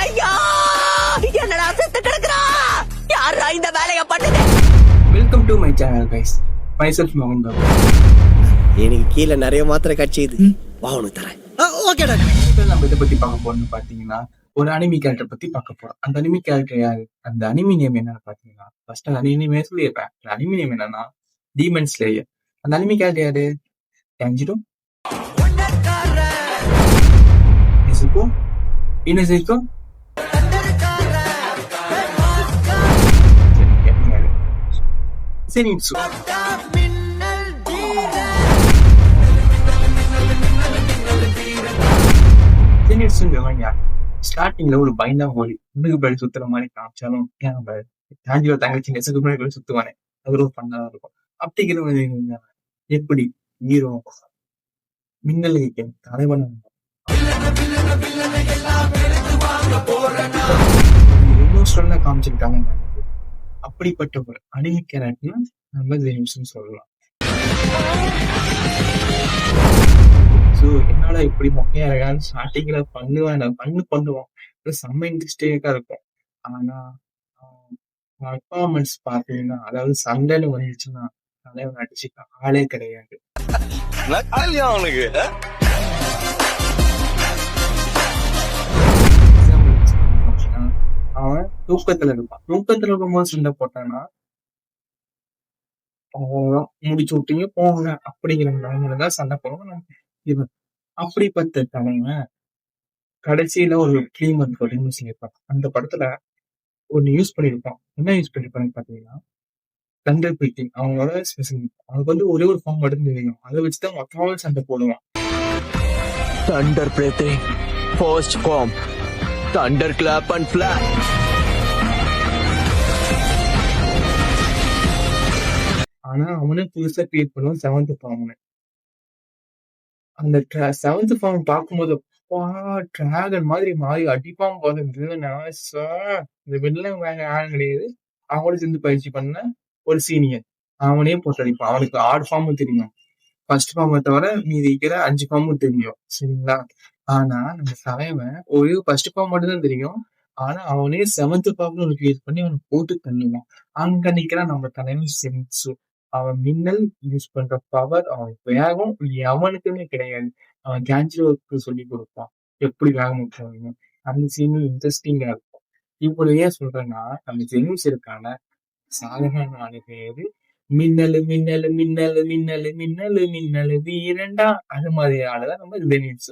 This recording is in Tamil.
ஐயா என்னடா செத்து கிடக்குறா யாரா இந்த வேலைய பண்ணுது. Welcome to my channel guys. Myself மோகன் பாபு. எனக்கு கீழே நிறைய மாத்திரை கட்சிது வா உனக்கு தரேன். Okay doctor. நம்ம இதை பத்தி பார்க்க போறோம்னு பாத்தீங்கன்னா ஒரு அனிமி கேரக்டர் பத்தி பார்க்க போறோம். அந்த அனிமி கேரக்டர் யாரு, அந்த அனிமி நேம் என்னன்னு பாத்தீங்கன்னா ஃபர்ஸ்ட் அந்த அனிமே சொல்லியிருப்பேன். அந்த அனிமி நேம் என்னன்னா டீமன் ஸ்லேயர். அந்த அனிமி கேரக்டர் யாரு? டேஞ்சிரோ, நெசுகோ, இனோசுகோ, செனிட்சு. ஸ்டார்டிங்ல ஒரு பைண்டா ஹோலி முன்னுக்கு படி சுத்துற மாதிரி காமிச்சாலும் நம்ம தாண்டியோ தங்கச்சி நெசுக்கு முன்னாடி சுத்துவானே அது ஒரு பண்ணதான் இருக்கும். அப்படிங்கிற எப்படி ஹீரோ மின்னலுக்கு தலைவன் காமிச்சிருக்காங்க. அப்படிப்பட்ட ஒரு அனிமி கேரக்டர் நம்ம ஜெனிம்ஸ்னு சொல்லலாம். ஸோ என்னால இப்படி மொக்கையா இருக்கான்னு ஸ்டார்டிங்ல பண்ணுவோம் செம்ம இன்ட்ரெஸ்டிங்கா இருக்கும். ஆனா பர்ஃபார்மன்ஸ் பார்த்தீங்கன்னா, அதாவது சண்டைன்னு வந்துச்சுன்னா தலைவன் அடிச்சுக்க ஆளே கிடையாது. அவன் தூக்கத்துல இருப்பான். தூக்கத்துல இருக்கும்போது சண்டை போட்டான்னா முடிச்சு விட்டீங்க போங்க அப்படிங்கிற நிலைமையிலதான் சண்டை போடுவோம். இவன் அப்படிப்பட்ட தலைவன் கடைசியில ஒரு கிளீமர் அப்படின்னு சொல்லியிருப்பான். அந்த படத்துல ஒன்னு யூஸ் பண்ணிருப்பான். என்ன யூஸ் பண்ணிருப்பான்னு பாத்தீங்கன்னா தண்டர் பிரீத்திங் அவங்களோட ஸ்பெஷல். அவனுக்கு வந்து ஒரே ஒரு ஃபார்ம் மட்டும் தெரியும். அதை வச்சுதான் மொத்தமாவே சண்டை போடுவான். Thunder breathing first form thunder clap and flash. ஆனா அவனே புதுசா கிரியேட் பண்ணுவான் செவன்த் ஃபார்ம்னு. அந்த செவன்த் ஃபார்ம் பார்க்கும்போது டிராகன் மாதிரி மாறி அடிப்பான் போது இந்த வில்லன் வேற யாரும் கிடையாது. அவனோட சேர்ந்து பயிற்சி பண்ண ஒரு சீனியர் அவனே போட்டு அடிப்பான். அவனுக்கு 6 ஃபார்மும் தெரியும். ஃபர்ஸ்ட் ஃபார்மை தவிர மீதி இருக்கிற 5 ஃபார்மும் தெரியும். சரிங்களா? ஆனா நம்ம தலைவன் ஒரு ஃபர்ஸ்ட் ஃபார்ம் மட்டும் தான் தெரியும். ஆனா அவனே செவன்த் ஃபார்ம்னு ஒரு கிரியேட் பண்ணி அவனை போட்டு தள்ளுவான். அங்க நிக்கிறான் நம்ம தலைவன் சென்சு. அவன் மின்னல் யூஸ் பண்ற பவர், அவன் வேகம் எவனுக்குமே கிடையாது. அவன் கேன்ஜிரோக்கு சொல்லி கொடுப்பான் எப்படி வேகம் போகணும். அந்த சீன் இன்ட்ரெஸ்டிங்கா இருக்கும். இப்படி ஏன் சொல்றேன்னா நம்ம ஜெனிம்ஸ் இருக்கான சாதாரண பேரு மின்னலு மின்னலு மின்னலு மின்னலு மின்னலு மின்னலு வீரண்டா அது மாதிரி ஆளுதான் நம்ம ஜெனிம்ஸ்.